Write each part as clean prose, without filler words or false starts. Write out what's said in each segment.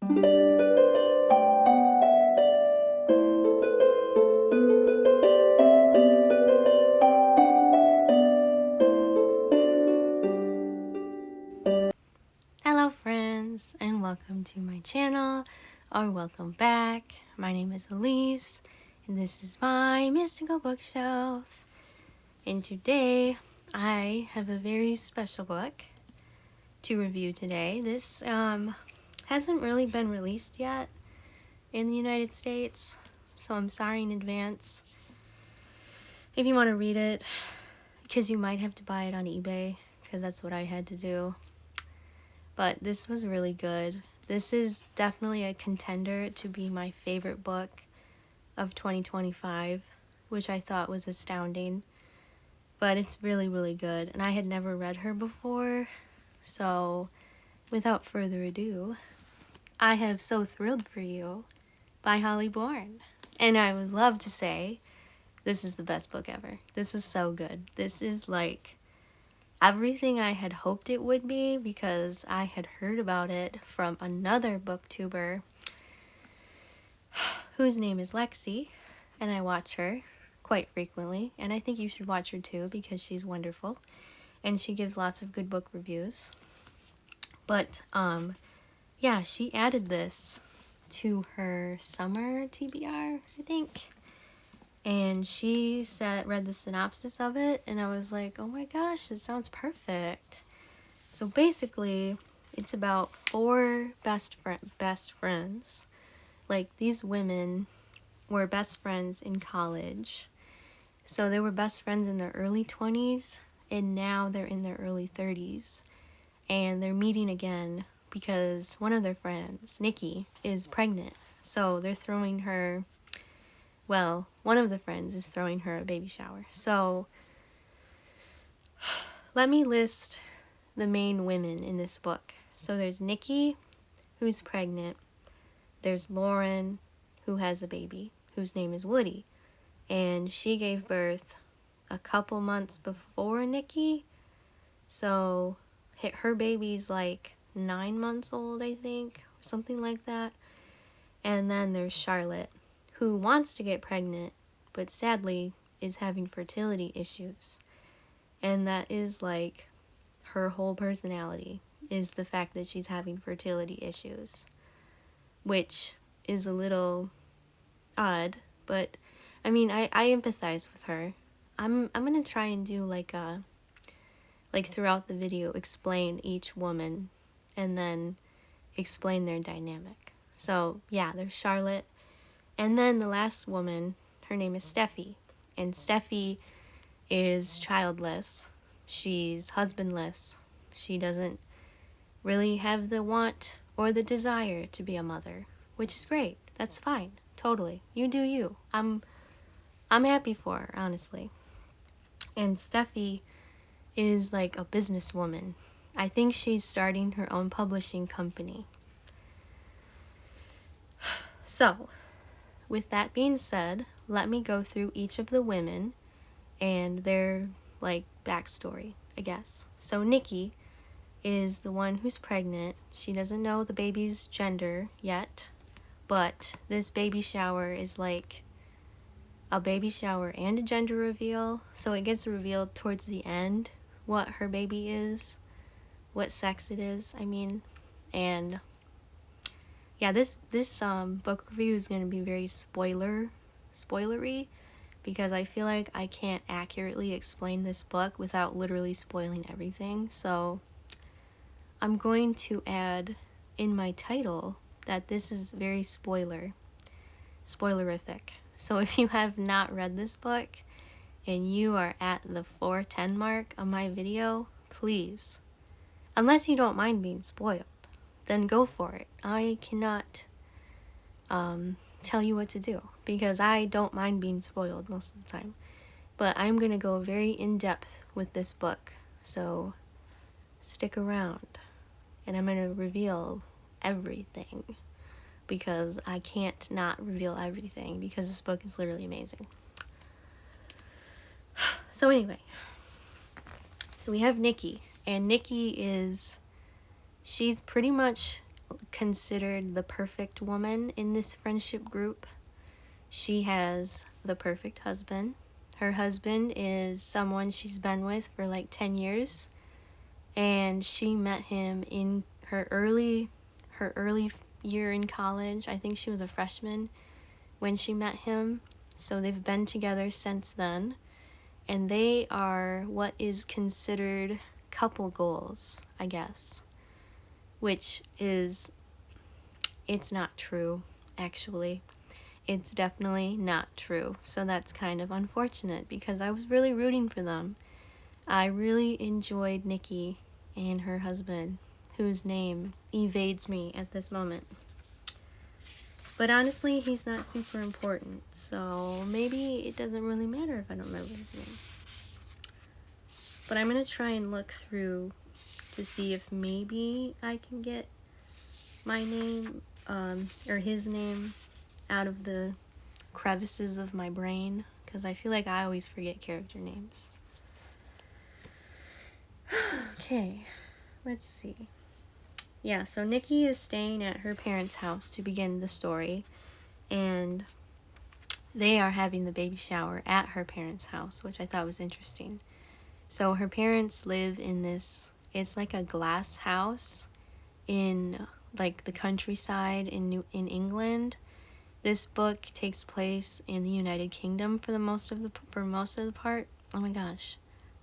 Hello friends, and welcome to my channel, or welcome back. My name is Elise, and this is my mystical bookshelf. And today, I have a very special book to review today. This hasn't really been released yet in the United States, so I'm sorry in advance if you want to read it, because you might have to buy it on eBay, because that's what I had to do. But this was really good. This is definitely a contender to be my favorite book of 2025, which I thought was astounding. But it's really, really good. And I had never read her before. So, without further ado, I have So Thrilled for You by Holly Bourne. And I would love to say this is the best book ever. This is so good. This is like everything I had hoped it would be, because I had heard about it from another booktuber whose name is Lexi, and I watch her quite frequently, and I think you should watch her too, because she's wonderful and she gives lots of good book reviews. But yeah, she added this to her summer TBR, I think. And she read the synopsis of it, and I was like, oh my gosh, this sounds perfect. So basically, it's about four best friends. Like, these women were best friends in college. So they were best friends in their early 20s, and now they're in their early 30s. And they're meeting again because one of their friends, Nikki, is pregnant. So they're throwing her... Well, one of the friends is throwing her a baby shower. So, let me list the main women in this book. So there's Nikki, who's pregnant. There's Lauren, who has a baby, whose name is Woody. And she gave birth a couple months before Nikki. So, her baby's like 9 months old, I think, or something like that. And then there's Charlotte, who wants to get pregnant, but sadly is having fertility issues. And that is like her whole personality, is the fact that she's having fertility issues, which is a little odd, but I mean, I empathize with her. I'm gonna try and do like throughout the video, explain each woman and then explain their dynamic. So yeah, there's Charlotte. And then the last woman, her name is Steffi. And Steffi is childless. She's husbandless. She doesn't really have the want or the desire to be a mother, which is great. That's fine. Totally. You do you. I'm happy for her, honestly. And Steffi is like a businesswoman. I think she's starting her own publishing company. So, with that being said, let me go through each of the women and their, like, backstory, I guess. So Nikki is the one who's pregnant. She doesn't know the baby's gender yet, but this baby shower is like a baby shower and a gender reveal. So it gets revealed towards the end what her baby is, what sex it is, I mean. And yeah, this book review is going to be very spoilery, because I feel like I can't accurately explain this book without literally spoiling everything. So I'm going to add in my title that this is very spoilerific. So if you have not read this book and you are at the 4:10 mark of my video, please, unless you don't mind being spoiled, then go for it. I cannot tell you what to do, because I don't mind being spoiled most of the time. But I'm going to go very in-depth with this book, so stick around. And I'm going to reveal everything, because I can't not reveal everything, because this book is literally amazing. So anyway, so we have Nikki, and Nikki she's pretty much considered the perfect woman in this friendship group. She has the perfect husband. Her husband is someone she's been with for like 10 years, and she met him in her early year in college. I think she was a freshman when she met him. So they've been together since then, and they are what is considered couple goals, I guess, which is, it's not true, actually. It's definitely not true. So that's kind of unfortunate because I was really rooting for them. I really enjoyed Nikki and her husband, whose name evades me at this moment. But honestly, he's not super important, so maybe it doesn't really matter if I don't remember his name. But I'm going to try and look through to see if maybe I can get my name, or his name, out of the crevices of my brain, because I feel like I always forget character names. Okay, let's see. Yeah, so Nikki is staying at her parents' house to begin the story, and they are having the baby shower at her parents' house, which I thought was interesting. So her parents live in this, it's like a glass house in like the countryside in England. This book takes place in the United Kingdom for most of the part. Oh my gosh.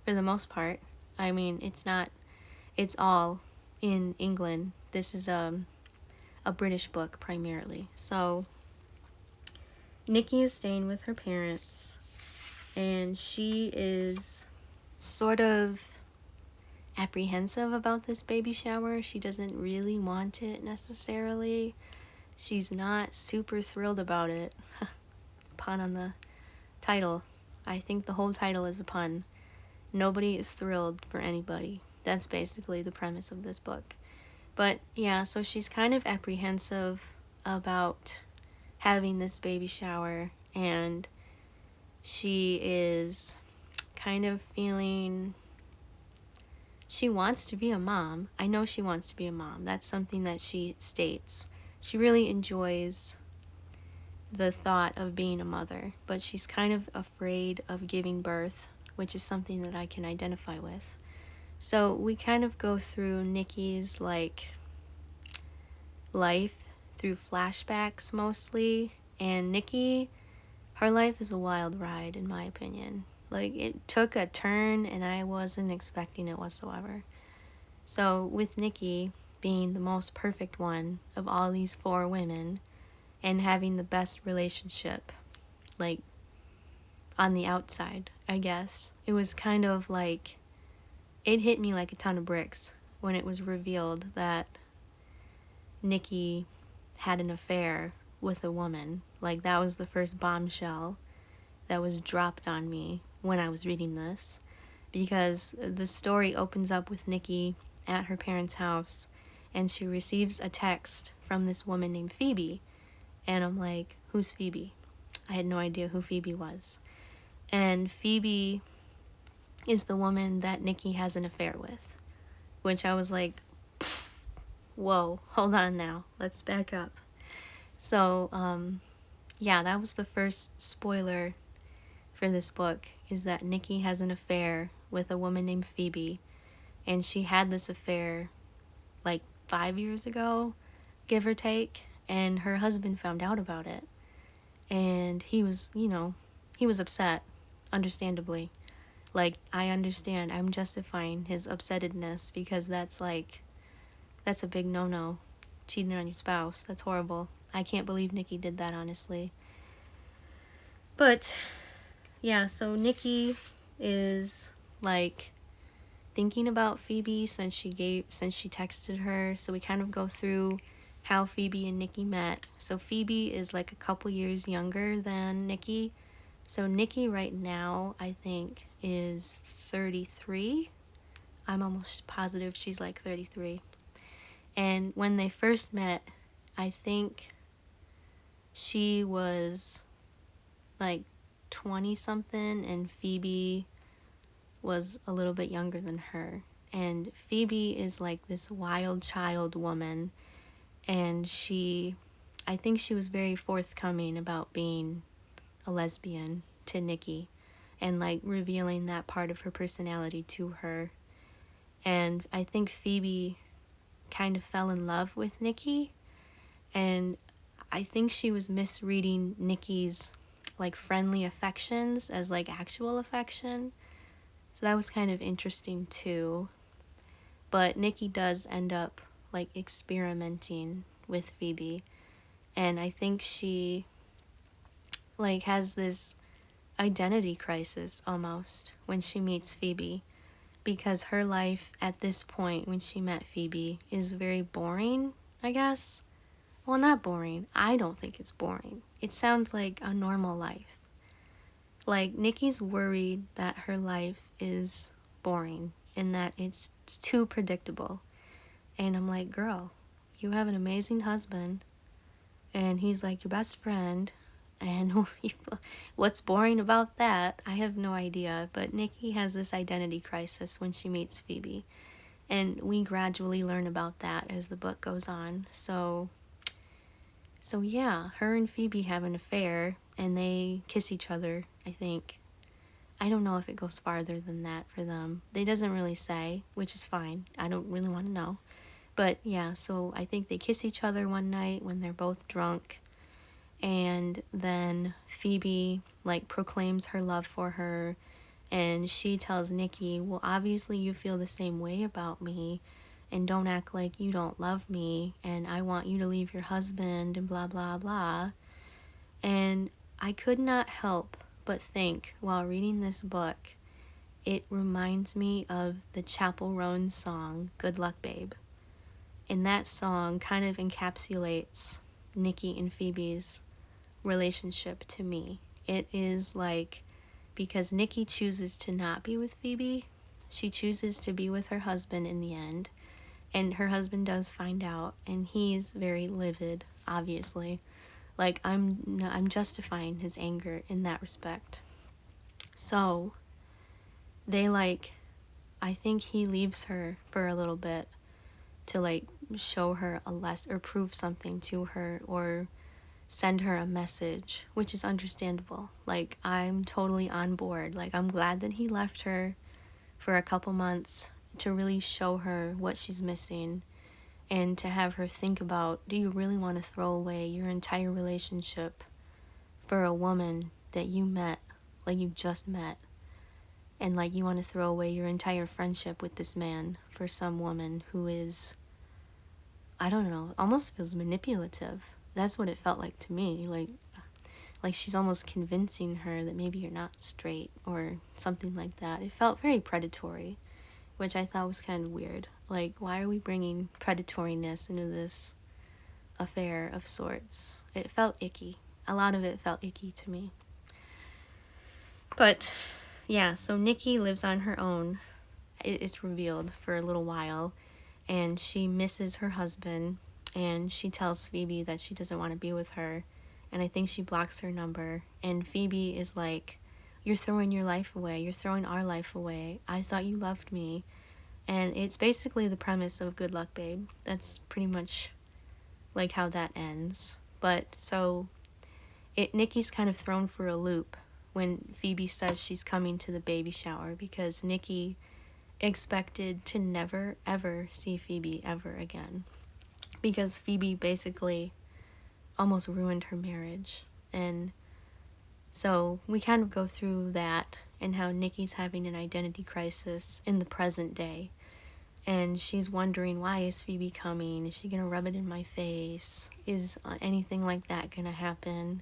For the most part. I mean, it's all in England. This is a British book primarily. So Nikki is staying with her parents, and she is sort of apprehensive about this baby shower. She doesn't really want it necessarily. She's not super thrilled about it. Pun on the title. I think the whole title is a pun. Nobody is thrilled for anybody. That's basically the premise of this book. But yeah, so she's kind of apprehensive about having this baby shower, and she is kind of feeling she wants to be a mom. I know she wants to be a mom. That's something that she states. She really enjoys the thought of being a mother, but she's kind of afraid of giving birth, which is something that I can identify with. So we kind of go through Nikki's like life through flashbacks mostly, and Nikki, her life is a wild ride in my opinion. Like, it took a turn and I wasn't expecting it whatsoever. So with Nikki being the most perfect one of all these 4 women and having the best relationship, like on the outside, I guess, it was kind of like, it hit me like a ton of bricks when it was revealed that Nikki had an affair with a woman. Like, that was the first bombshell that was dropped on me when I was reading this, because the story opens up with Nikki at her parents' house, and she receives a text from this woman named Phoebe, and I'm like, who's Phoebe? I had no idea who Phoebe was. And Phoebe is the woman that Nikki has an affair with, which I was like, whoa, hold on now, let's back up. So, yeah, that was the first spoiler for this book, is that Nikki has an affair with a woman named Phoebe, and she had this affair like 5 years ago, give or take, and her husband found out about it, and he was upset, understandably. Like, I understand, I'm justifying his upsettedness, because that's a big no-no, cheating on your spouse. That's horrible. I can't believe Nikki did that, honestly. But yeah, so Nikki is like thinking about Phoebe since she texted her. So we kind of go through how Phoebe and Nikki met. So Phoebe is like a couple years younger than Nikki. So Nikki right now, I think, is 33. I'm almost positive she's like 33. And when they first met, I think she was like 20 something, and Phoebe was a little bit younger than her. And Phoebe is like this wild child woman, And I think she was very forthcoming about being a lesbian to Nikki and like revealing that part of her personality to her. And I think Phoebe kind of fell in love with Nikki, and I think she was misreading Nikki's like friendly affections as like actual affection. So that was kind of interesting too. But Nikki does end up like experimenting with Phoebe, and I think she like has this identity crisis almost when she meets Phoebe, because her life at this point when she met Phoebe is very boring, I guess. Well, not boring. I don't think it's boring. It sounds like a normal life. Like, Nikki's worried that her life is boring and that it's too predictable. And I'm like, girl, you have an amazing husband, and he's like your best friend. And what's boring about that? I have no idea. But Nikki has this identity crisis when she meets Phoebe. And we gradually learn about that as the book goes on. So yeah, her and Phoebe have an affair, and they kiss each other, I think. I don't know if it goes farther than that for them. They doesn't really say, which is fine. I don't really want to know. But yeah, so I think they kiss each other one night when they're both drunk. And then Phoebe like proclaims her love for her, and she tells Nikki, well, obviously you feel the same way about me, and don't act like you don't love me, and I want you to leave your husband, and blah blah blah. And I could not help but think while reading this book, it reminds me of the Chappell Roan song Good Luck Babe. And that song kind of encapsulates Nikki and Phoebe's relationship to me. It is like, because Nikki chooses to not be with Phoebe, she chooses to be with her husband in the end, and her husband does find out, and he's very livid, obviously. Like, I'm justifying his anger in that respect. So they like, I think he leaves her for a little bit to like show her a lesson or prove something to her or send her a message, which is understandable. Like, I'm totally on board. Like, I'm glad that he left her for a couple months to really show her what she's missing, and to have her think about, do you really want to throw away your entire relationship for a woman that you met, like you just met, and like you want to throw away your entire friendship with this man for some woman who is, I don't know, almost feels manipulative. That's what it felt like to me. Like she's almost convincing her that maybe you're not straight or something like that. It felt very predatory, which I thought was kind of weird. Like, why are we bringing predatoriness into this affair of sorts? It felt icky. A lot of it felt icky to me. But yeah, so Nikki lives on her own. It's revealed for a little while, and she misses her husband, and she tells Phoebe that she doesn't want to be with her, and I think she blocks her number, and Phoebe is like, you're throwing your life away, you're throwing our life away, I thought you loved me. And it's basically the premise of Good Luck Babe. That's pretty much like how that ends. But so Nikki's kind of thrown for a loop when Phoebe says she's coming to the baby shower, because Nikki expected to never ever see Phoebe ever again, because Phoebe basically almost ruined her marriage. And so we kind of go through that and how Nikki's having an identity crisis in the present day. And she's wondering, why is Phoebe coming? Is she going to rub it in my face? Is anything like that going to happen?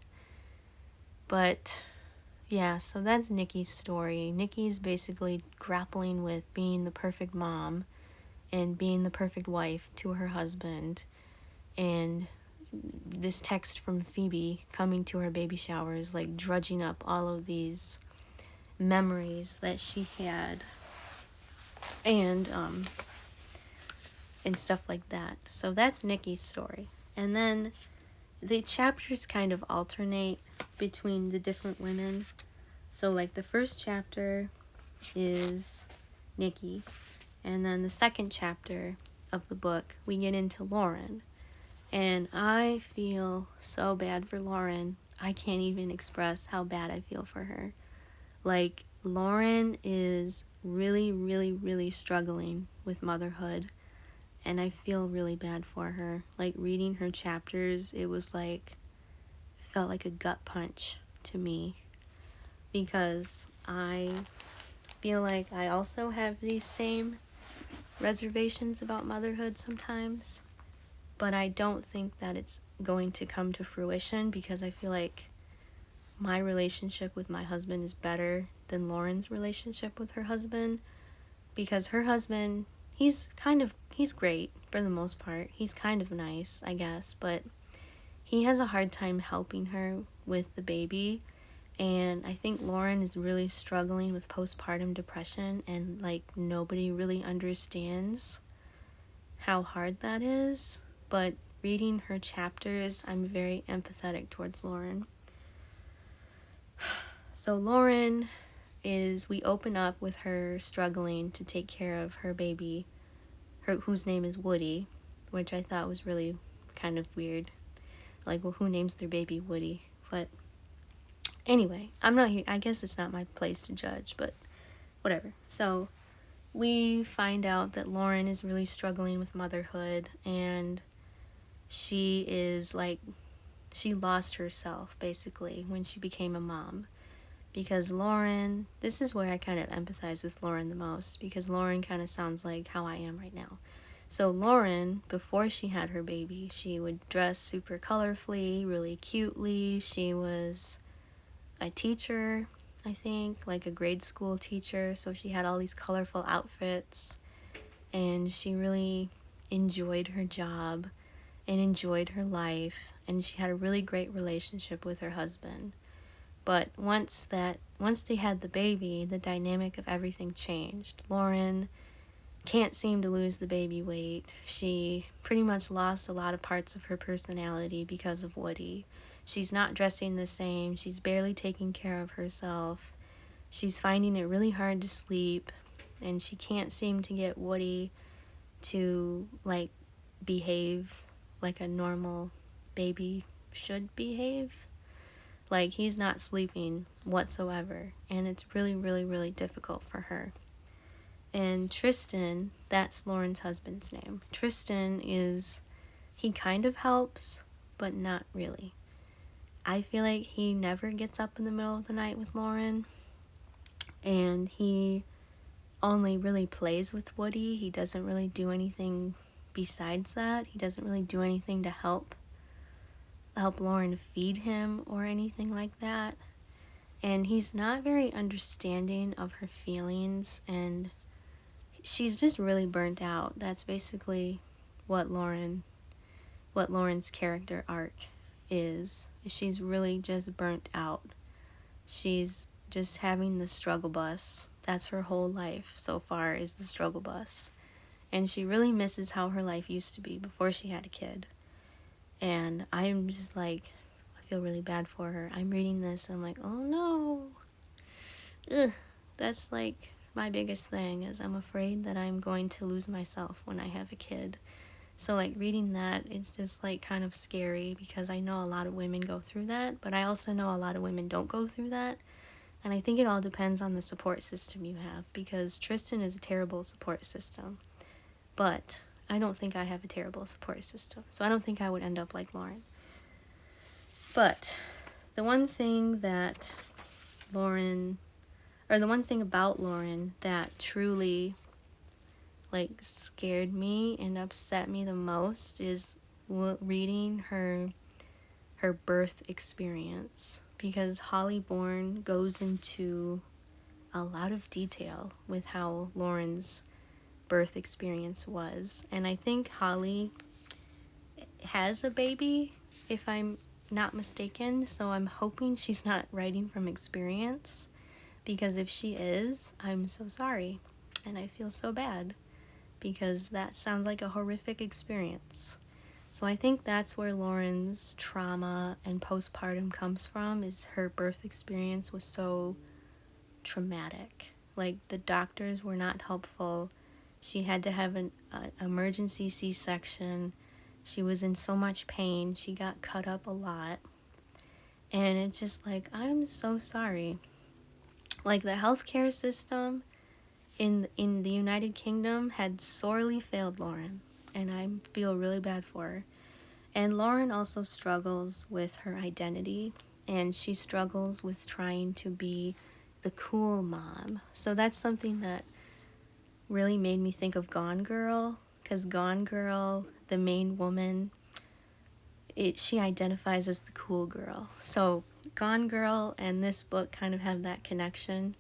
But yeah, so that's Nikki's story. Nikki's basically grappling with being the perfect mom and being the perfect wife to her husband. And this text from Phoebe coming to her baby shower is like drudging up all of these memories that she had. And stuff like that. So that's Nikki's story. And then the chapters kind of alternate between the different women. So like the first chapter is Nikki, and then the second chapter of the book we get into Lauren. And I feel so bad for Lauren. I can't even express how bad I feel for her. Like, Lauren is really, really, really struggling with motherhood, and I feel really bad for her. Like, reading her chapters, it was like, felt like a gut punch to me, because I feel like I also have these same reservations about motherhood sometimes, but I don't think that it's going to come to fruition, because I feel like my relationship with my husband is better than Lauren's relationship with her husband, because her husband, he's great for the most part. He's kind of nice, I guess, but he has a hard time helping her with the baby. And I think Lauren is really struggling with postpartum depression, and like nobody really understands how hard that is. But reading her chapters, I'm very empathetic towards Lauren. So Lauren we open up with her struggling to take care of her baby, whose name is Woody, which I thought was really kind of weird. Like, well, who names their baby Woody? But anyway, I'm not here. I guess it's not my place to judge, but whatever. So we find out that Lauren is really struggling with motherhood, and she lost herself basically when she became a mom. Because Lauren, this is where I kind of empathize with Lauren the most, because Lauren kind of sounds like how I am right now. So Lauren, before she had her baby, she would dress super colorfully, really cutely. She was a teacher, I think, like a grade school teacher, so she had all these colorful outfits, and she really enjoyed her job and enjoyed her life, and she had a really great relationship with her husband. But once they had the baby, the dynamic of everything changed. Lauren can't seem to lose the baby weight. She pretty much lost a lot of parts of her personality because of Woody. She's not dressing the same. She's barely taking care of herself. She's finding it really hard to sleep, and she can't seem to get Woody to like behave like a normal baby should behave. Like, he's not sleeping whatsoever, and it's really, really, really difficult for her. And Tristan, that's Lauren's husband's name. Tristan he kind of helps, but not really. I feel like he never gets up in the middle of the night with Lauren, and he only really plays with Woody. He doesn't really do anything besides that. He doesn't really do anything to help Lauren feed him or anything like that. And he's not very understanding of her feelings, and she's just really burnt out. That's basically what Lauren's character arc is. She's really just burnt out. She's just having the struggle bus. That's her whole life so far, is the struggle bus. And she really misses how her life used to be before she had a kid. And I'm just like, I feel really bad for her. I'm reading this and I'm like, oh no. Ugh. That's like my biggest thing, is I'm afraid that I'm going to lose myself when I have a kid. So like reading that, it's just like kind of scary, because I know a lot of women go through that, but I also know a lot of women don't go through that. And I think it all depends on the support system you have, because Tristan is a terrible support system. But I don't think I have a terrible support system, so I don't think I would end up like Lauren. But the one thing about Lauren that truly like scared me and upset me the most is reading her birth experience, because Holly Bourne goes into a lot of detail with how Lauren's birth experience was. And I think Holly has a baby, if I'm not mistaken, so I'm hoping she's not writing from experience, because if she is, I'm so sorry, and I feel so bad, because that sounds like a horrific experience. So I think that's where Lauren's trauma and postpartum comes from, is her birth experience was so traumatic. Like, the doctors were not helpful. She had to have an emergency C-section. She was in so much pain. She got cut up a lot. And it's just like, I'm so sorry. Like, the healthcare system in the United Kingdom had sorely failed Lauren. And I feel really bad for her. And Lauren also struggles with her identity. And she struggles with trying to be the cool mom. So that's something that really made me think of Gone Girl. Because Gone Girl, the main woman, she identifies as the cool girl. So Gone Girl and this book kind of have that connection.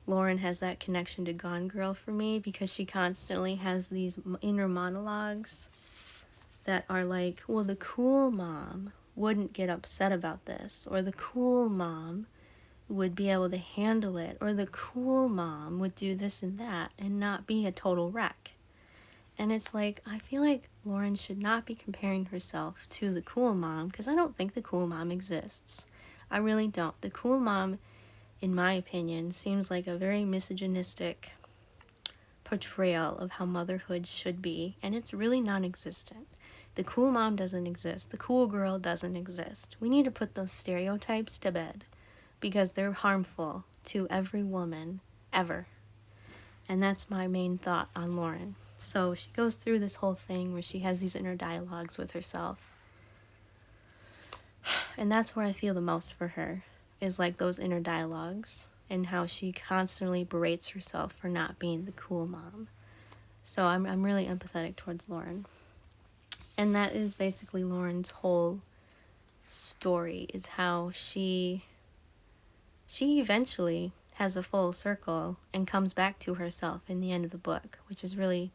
Lauren has that connection to Gone Girl for me because she constantly has these inner monologues that are like, well, the cool mom wouldn't get upset about this, or the cool mom would be able to handle it, or the cool mom would do this and that and not be a total wreck. And it's like, I feel like Lauren should not be comparing herself to the cool mom, because I don't think the cool mom exists. I really don't. The cool mom, in my opinion, seems like a very misogynistic portrayal of how motherhood should be, and it's really non-existent. The cool mom doesn't exist. The cool girl doesn't exist. We need to put those stereotypes to bed, because they're harmful to every woman ever. And that's my main thought on Lauren. So she goes through this whole thing where she has these inner dialogues with herself. And that's where I feel the most for her, is like those inner dialogues and how she constantly berates herself for not being the cool mom. So I'm really empathetic towards Lauren. And that is basically Lauren's whole story, is how she eventually has a full circle and comes back to herself in the end of the book, which is really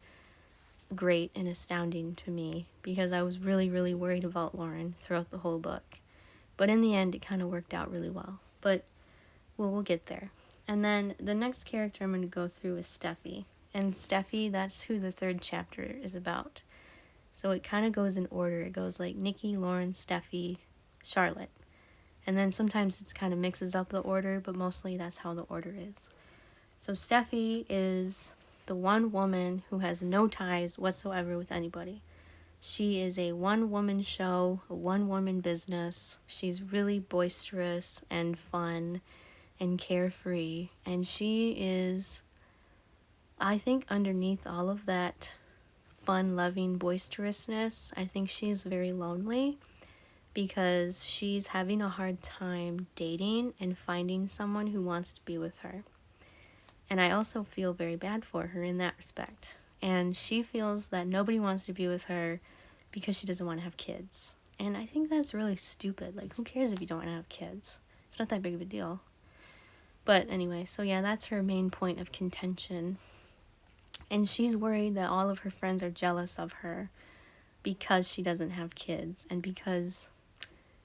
great and astounding to me because I was really, really worried about Lauren throughout the whole book. But in the end, it kind of worked out really well. But we'll get there. And then the next character I'm going to go through is Steffi. And Steffi, that's who the third chapter is about. So it kind of goes in order. It goes like Nikki, Lauren, Steffi, Charlotte. And then sometimes it kind of mixes up the order, but mostly that's how the order is. So Steffi is the one woman who has no ties whatsoever with anybody. She is a one-woman show, a one-woman business. She's really boisterous and fun and carefree. And she is, I think, underneath all of that fun-loving boisterousness, I think she's very lonely because she's having a hard time dating and finding someone who wants to be with her. And I also feel very bad for her in that respect. And she feels that nobody wants to be with her because she doesn't want to have kids. And I think that's really stupid. Like, who cares if you don't want to have kids? It's not that big of a deal. But anyway, so yeah, that's her main point of contention. And she's worried that all of her friends are jealous of her because she doesn't have kids and because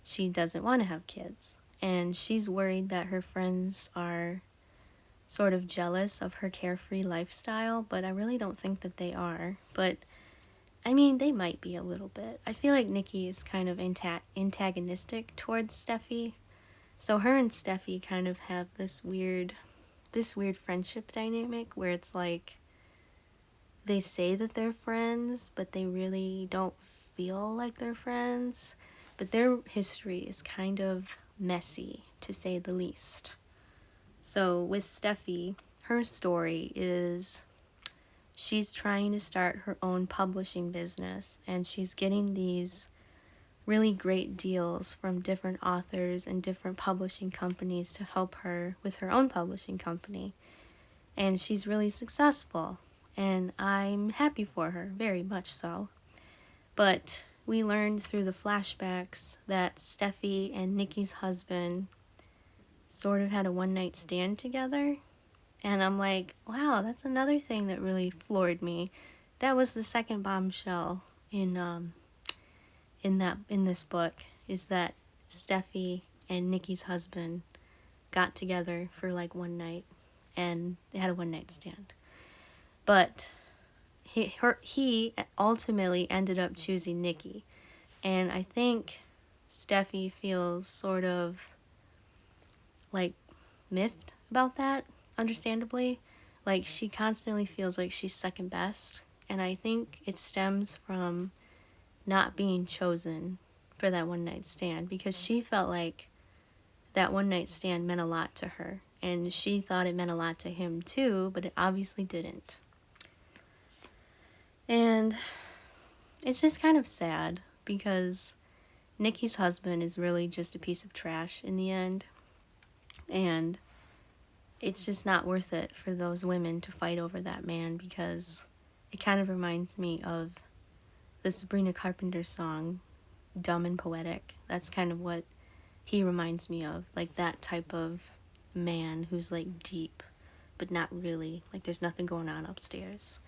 she doesn't want to have kids. And she's worried that her friends are sort of jealous of her carefree lifestyle, but I really don't think that they are. But I mean, they might be a little bit. I feel like Nikki is kind of antagonistic towards Steffi. So her and Steffi kind of have this weird friendship dynamic where it's like they say that they're friends, but they really don't feel like they're friends. But their history is kind of messy, to say the least. So with Steffi, her story is she's trying to start her own publishing business, and she's getting these really great deals from different authors and different publishing companies to help her with her own publishing company. And she's really successful, and I'm happy for her, very much so. But we learned through the flashbacks that Steffi and Nikki's husband sort of had a one-night stand together. And I'm like, wow, that's another thing that really floored me. That was the second bombshell in this book, is that Steffi and Nikki's husband got together for like one night and they had a one-night stand. But he ultimately ended up choosing Nikki. And I think Steffi feels sort of like miffed about that, understandably. Like, she constantly feels like she's second best, and I think it stems from not being chosen for that one night stand, because she felt like that one night stand meant a lot to her. And she thought it meant a lot to him too, but it obviously didn't. And it's just kind of sad because Nikki's husband is really just a piece of trash in the end. And it's just not worth it for those women to fight over that man, because it kind of reminds me of the Sabrina Carpenter song, Dumb and Poetic. That's kind of what he reminds me of, like that type of man who's like deep, but not really, like there's nothing going on upstairs.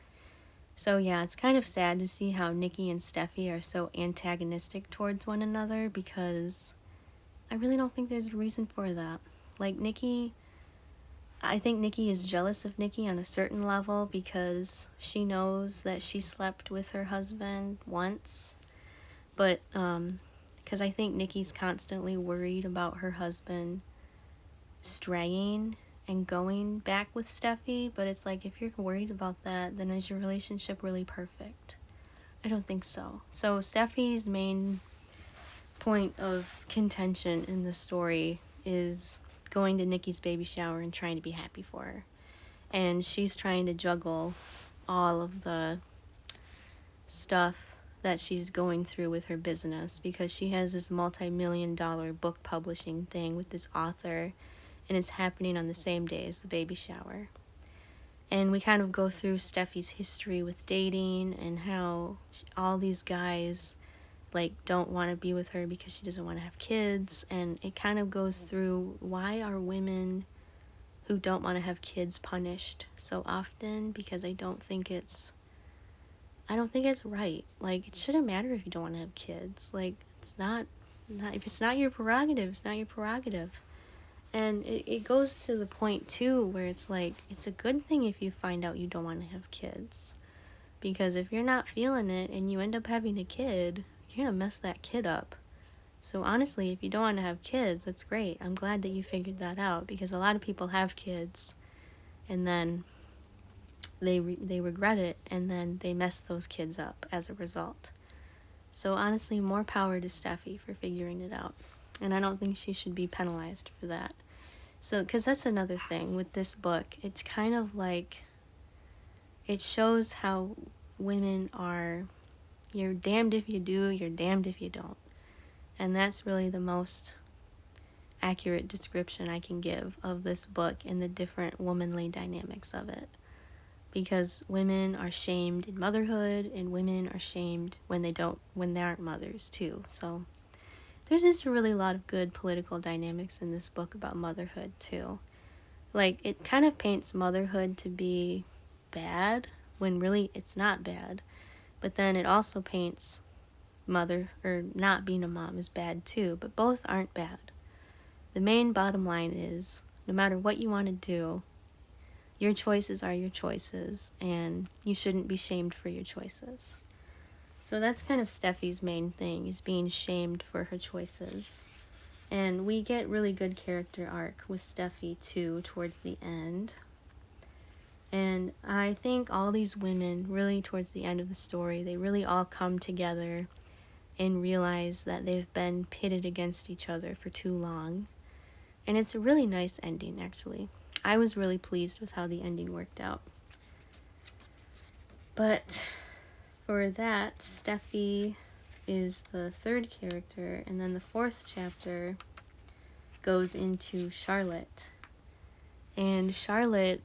So yeah, it's kind of sad to see how Nikki and Steffi are so antagonistic towards one another, because I really don't think there's a reason for that. Like I think Nikki is jealous of Nikki on a certain level because she knows that she slept with her husband once, but because I think Nikki's constantly worried about her husband straying and going back with Steffi, but it's like, if you're worried about that, then is your relationship really perfect? I don't think so. So Steffi's main point of contention in the story is going to Nikki's baby shower and trying to be happy for her. And she's trying to juggle all of the stuff that she's going through with her business, because she has this multi-million-dollar book publishing thing with this author, and it's happening on the same day as the baby shower. And we kind of go through Steffi's history with dating and how all these guys like don't want to be with her because she doesn't want to have kids, and it kind of goes through, why are women who don't want to have kids punished so often? Because I don't think it's right. Like, it shouldn't matter if you don't want to have kids. Like, it's not if it's not your prerogative, it's not your prerogative. And it goes to the point too where it's like, it's a good thing if you find out you don't want to have kids, because if you're not feeling it and you end up having a kid, you're gonna mess that kid up. So honestly, if you don't want to have kids, that's great. I'm glad that you figured that out, because a lot of people have kids and then they regret it, and then they mess those kids up as a result. So honestly, more power to Steffi for figuring it out, and I don't think she should be penalized for that. So, because that's another thing with this book, it's kind of like, it shows how women are, you're damned if you do, you're damned if you don't. And that's really the most accurate description I can give of this book and the different womanly dynamics of it. Because women are shamed in motherhood, and women are shamed when they aren't mothers too. So there's just really a lot of good political dynamics in this book about motherhood too. Like, it kind of paints motherhood to be bad when really it's not bad. But then it also paints not being a mom is bad too, but both aren't bad. The main bottom line is, no matter what you want to do, your choices are your choices, and you shouldn't be shamed for your choices. So that's kind of Steffi's main thing, is being shamed for her choices. And we get really good character arc with Steffi too towards the end. And I think all these women, really towards the end of the story, they really all come together and realize that they've been pitted against each other for too long. And it's a really nice ending, actually. I was really pleased with how the ending worked out. But for that, Steffi is the third character, and then the fourth chapter goes into Charlotte. And Charlotte,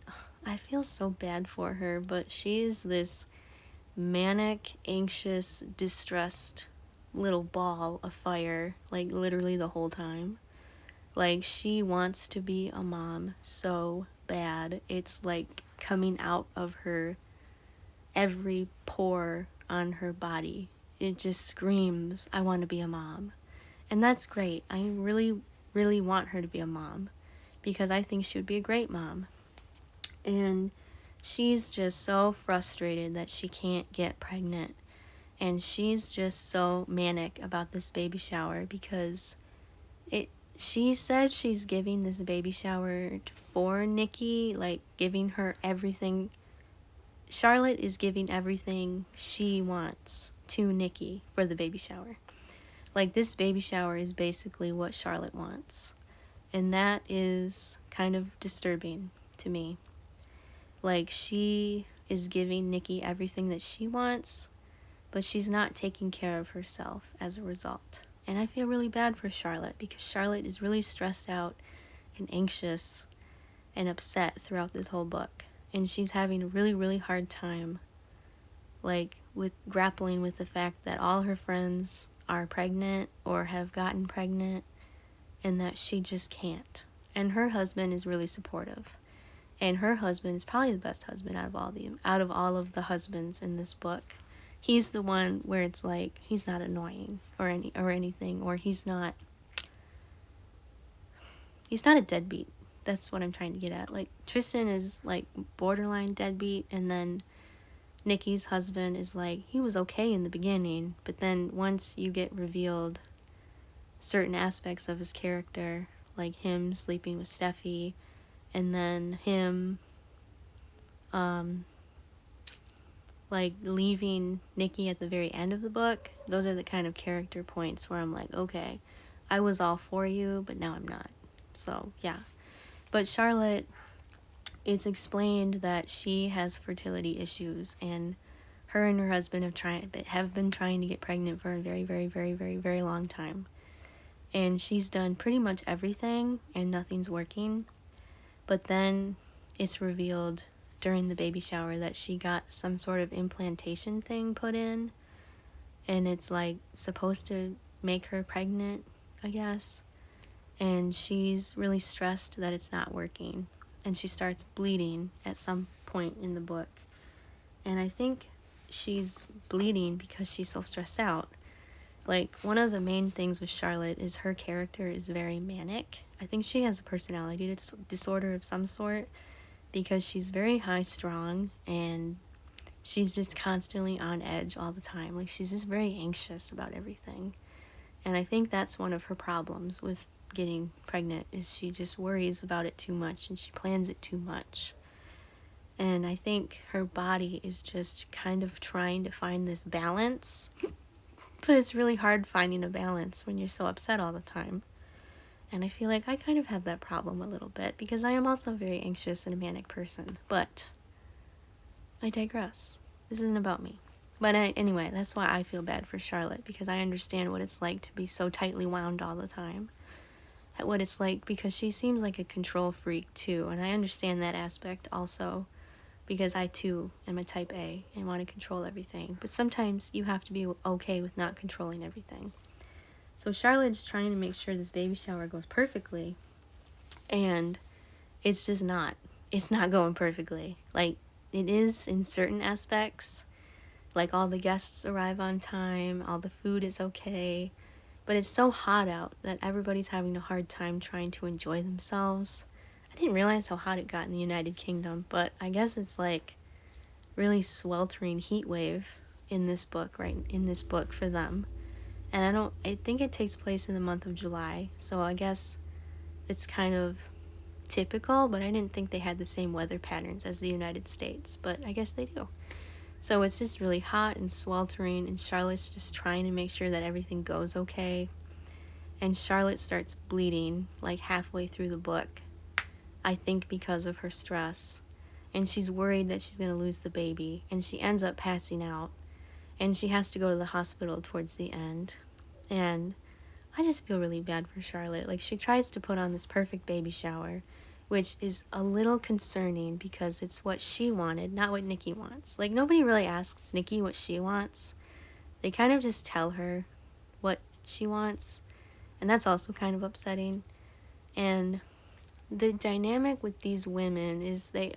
I feel so bad for her, but she's this manic, anxious, distressed little ball of fire, like literally the whole time. Like, she wants to be a mom so bad. It's like coming out of her every pore on her body. It just screams, I want to be a mom. And that's great. I really, really want her to be a mom, because I think she would be a great mom. And she's just so frustrated that she can't get pregnant. And she's just so manic about this baby shower, because she said she's giving this baby shower for Nikki, like giving her everything. Charlotte is giving everything she wants to Nikki for the baby shower. Like, this baby shower is basically what Charlotte wants. And that is kind of disturbing to me. Like, she is giving Nikki everything that she wants, but she's not taking care of herself as a result. And I feel really bad for Charlotte, because Charlotte is really stressed out and anxious and upset throughout this whole book. And she's having a really, really hard time, like, with grappling with the fact that all her friends are pregnant or have gotten pregnant, and that she just can't. And her husband is really supportive. And her husband is probably the best husband out of all of the husbands in this book. He's the one where it's like, he's not annoying or anything, or he's not a deadbeat. That's what I'm trying to get at. Like, Tristan is like borderline deadbeat, and then Nikki's husband is like, he was okay in the beginning, but then once you get revealed certain aspects of his character, like him sleeping with Steffi, and then him like leaving Nikki at the very end of the book, those are the kind of character points where I'm like, okay, I was all for you, but now I'm not. So yeah. But Charlotte, it's explained that she has fertility issues, and her and her husband have been trying to get pregnant for a very, very, very, very, very long time. And she's done pretty much everything, and nothing's working. But then it's revealed during the baby shower that she got some sort of implantation thing put in, and it's like supposed to make her pregnant, I guess. And she's really stressed that it's not working, and she starts bleeding at some point in the book. And I think she's bleeding because she's so stressed out. Like, one of the main things with Charlotte is her character is very manic. I think she has a personality disorder of some sort, because she's very high-strung, and she's just constantly on edge all the time. Like, she's just very anxious about everything. And I think that's one of her problems with getting pregnant, is she just worries about it too much, and she plans it too much. And I think her body is just kind of trying to find this balance, but it's really hard finding a balance when you're so upset all the time. And I feel like I kind of have that problem a little bit, because I am also a very anxious and a manic person. But I digress. This isn't about me. But anyway, that's why I feel bad for Charlotte, because I understand what it's like to be so tightly wound all the time. What it's like, because she seems like a control freak too, and I understand that aspect also, because I too am a type A and want to control everything. But sometimes you have to be okay with not controlling everything. So Charlotte is trying to make sure this baby shower goes perfectly, and it's just not. It's not going perfectly. Like, it is in certain aspects. Like, all the guests arrive on time, all the food is okay, but it's so hot out that everybody's having a hard time trying to enjoy themselves. I didn't realize how hot it got in the United Kingdom, but I guess it's like really sweltering heat wave in this book for them. And I think it takes place in the month of July, so I guess it's kind of typical, but I didn't think they had the same weather patterns as the United States, but I guess they do. So it's just really hot and sweltering, and Charlotte's just trying to make sure that everything goes okay. And Charlotte starts bleeding like halfway through the book, I think because of her stress. And she's worried that she's going to lose the baby, and she ends up passing out, and she has to go to the hospital towards the end. And I just feel really bad for Charlotte. Like, she tries to put on this perfect baby shower, which is a little concerning because it's what she wanted, not what Nikki wants. Like, nobody really asks Nikki what she wants. They kind of just tell her what she wants, and that's also kind of upsetting. And the dynamic with these women is they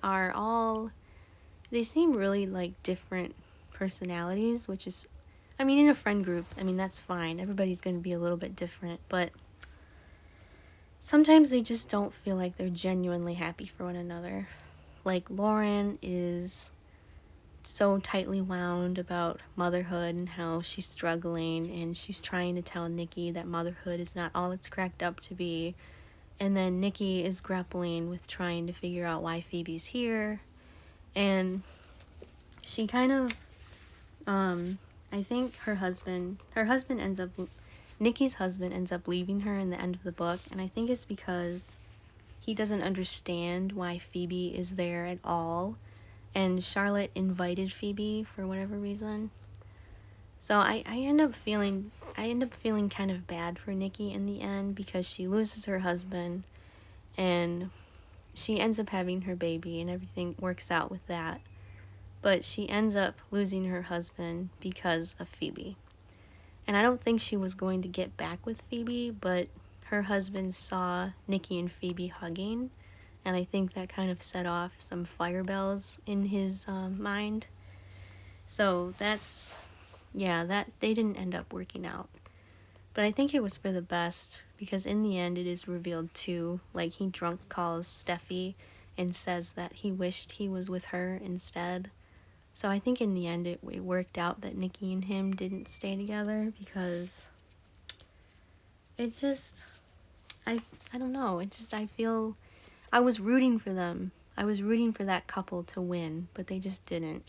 seem really like different personalities, which is, I mean, in a friend group, I mean, that's fine. Everybody's going to be a little bit different, but sometimes they just don't feel like they're genuinely happy for one another. Like, Lauren is so tightly wound about motherhood and how she's struggling, and she's trying to tell Nikki that motherhood is not all it's cracked up to be. And then Nikki is grappling with trying to figure out why Phoebe's here. And she kind of, I think Nikki's husband ends up leaving her in the end of the book, and I think it's because he doesn't understand why Phoebe is there at all, and Charlotte invited Phoebe for whatever reason. So I end up feeling kind of bad for Nikki in the end, because she loses her husband and she ends up having her baby and everything works out with that. But she ends up losing her husband because of Phoebe. And I don't think she was going to get back with Phoebe, but her husband saw Nikki and Phoebe hugging, and I think that kind of set off some fire bells in his mind. So that they didn't end up working out. But I think it was for the best, because in the end it is revealed too, like he drunk calls Steffi and says that he wished he was with her instead. So I think in the end it worked out that Nikki and him didn't stay together, because it just, I don't know, I feel, I was rooting for them. I was rooting for that couple to win, but they just didn't.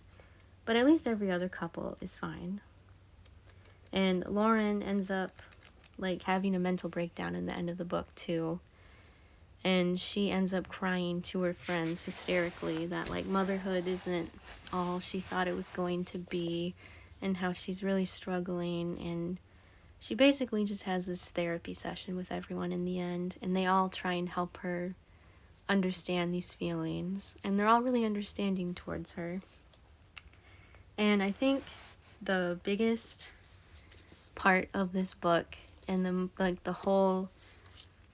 But at least every other couple is fine. And Lauren ends up like having a mental breakdown in the end of the book too. And she ends up crying to her friends hysterically that like motherhood isn't all she thought it was going to be, and how she's really struggling. And she basically just has this therapy session with everyone in the end, and they all try and help her understand these feelings, and they're all really understanding towards her. And I think the biggest part of this book and the whole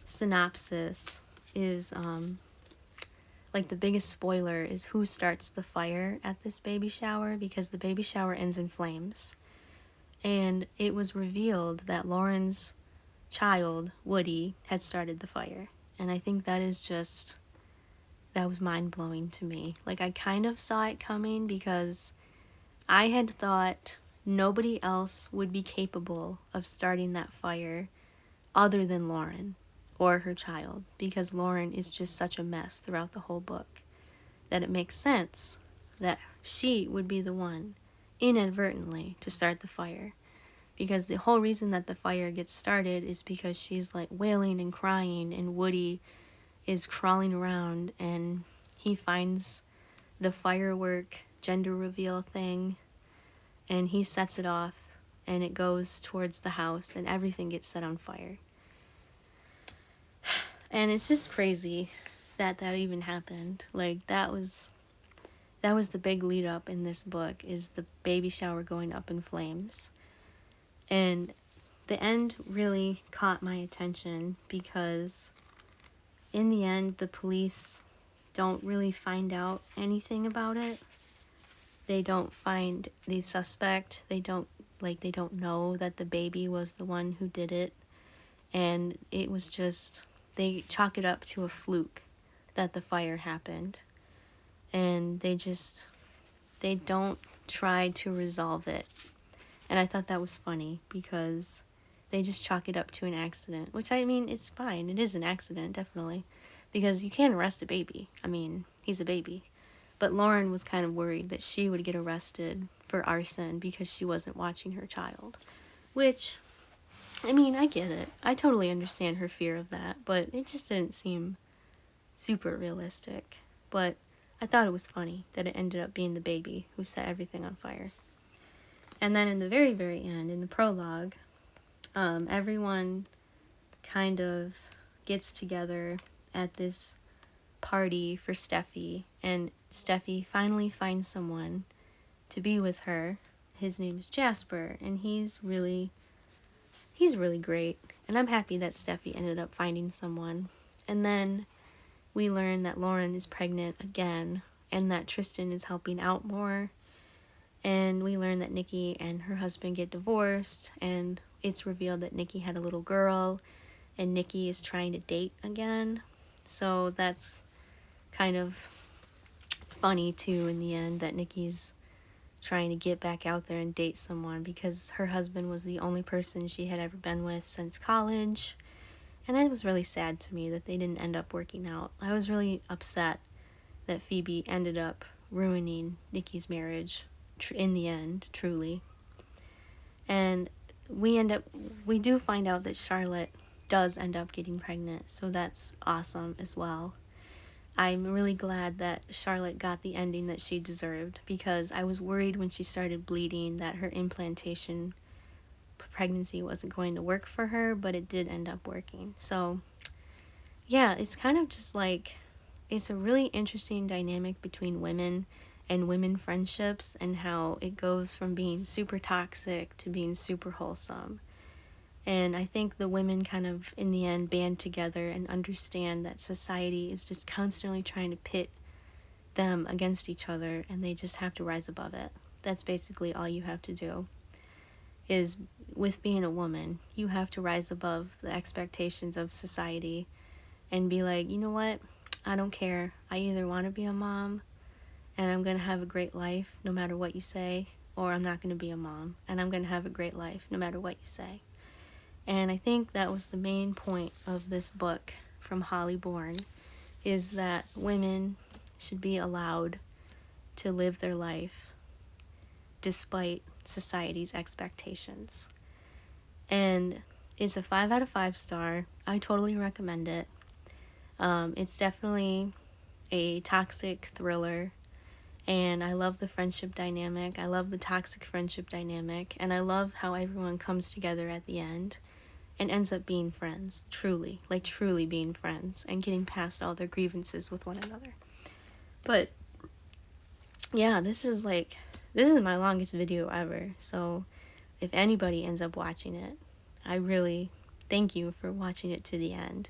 synopsis is like the biggest spoiler is who starts the fire at this baby shower, because the baby shower ends in flames. And it was revealed that Lauren's child, Woody, had started the fire. And I think that was mind-blowing to me. Like, I kind of saw it coming, because I had thought nobody else would be capable of starting that fire other than Lauren or her child, because Lauren is just such a mess throughout the whole book that it makes sense that she would be the one inadvertently to start the fire, because the whole reason that the fire gets started is because she's like wailing and crying, and Woody is crawling around, and he finds the firework gender reveal thing, and he sets it off, and it goes towards the house, and everything gets set on fire. And it's just crazy that even happened. Like, that was the big lead up in this book, is the baby shower going up in flames. And the end really caught my attention, because in the end the police don't really find out anything about it. They don't find the suspect. They don't know that the baby was the one who did it. And it was just, they chalk it up to a fluke that the fire happened. And they don't try to resolve it. And I thought that was funny, because they just chalk it up to an accident, which, I mean, it's fine. It is an accident, definitely, because you can't arrest a baby. I mean, he's a baby. But Lauren was kind of worried that she would get arrested for arson because she wasn't watching her child. Which, I mean, I get it. I totally understand her fear of that, but it just didn't seem super realistic. But I thought it was funny that it ended up being the baby who set everything on fire. And then in the very, very end, in the prologue, everyone kind of gets together at this party for Steffi, and Steffi finally finds someone to be with her. His name is Jasper, and he's really great, and I'm happy that Steffi ended up finding someone. And then we learn that Lauren is pregnant again, and that Tristan is helping out more, and we learn that Nikki and her husband get divorced, and it's revealed that Nikki had a little girl, and Nikki is trying to date again. So that's kind of funny too in the end, that Nikki's trying to get back out there and date someone, because her husband was the only person she had ever been with since college. And it was really sad to me that they didn't end up working out. I was really upset that Phoebe ended up ruining Nikki's marriage in the end, truly. And we do find out that Charlotte does end up getting pregnant, so that's awesome as well. I'm really glad that Charlotte got the ending that she deserved, because I was worried when she started bleeding that her implantation pregnancy wasn't going to work for her, but it did end up working. So yeah, it's kind of just like, it's a really interesting dynamic between women and women friendships, and how it goes from being super toxic to being super wholesome. And I think the women kind of, in the end, band together and understand that society is just constantly trying to pit them against each other, and they just have to rise above it. That's basically all you have to do. Is, with being a woman, you have to rise above the expectations of society and be like, you know what? I don't care. I either want to be a mom and I'm going to have a great life no matter what you say, or I'm not going to be a mom and I'm going to have a great life no matter what you say. And I think that was the main point of this book from Holly Bourne, is that women should be allowed to live their life despite society's expectations. And it's a 5 out of 5 star. I totally recommend it. It's definitely a toxic thriller, and I love the friendship dynamic. I love the toxic friendship dynamic, and I love how everyone comes together at the end and ends up being friends, truly being friends and getting past all their grievances with one another. But yeah, this is my longest video ever, so if anybody ends up watching it, I really thank you for watching it to the end,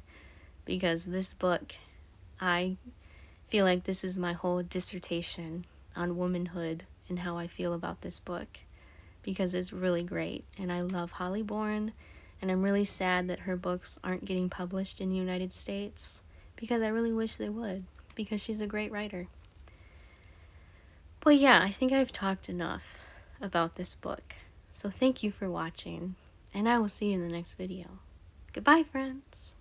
because this book, I feel like this is my whole dissertation on womanhood and how I feel about this book, because it's really great. And I love Holly Bourne, and I'm really sad that her books aren't getting published in the United States, because I really wish they would, because she's a great writer. But yeah, I think I've talked enough about this book. So thank you for watching, and I will see you in the next video. Goodbye, friends!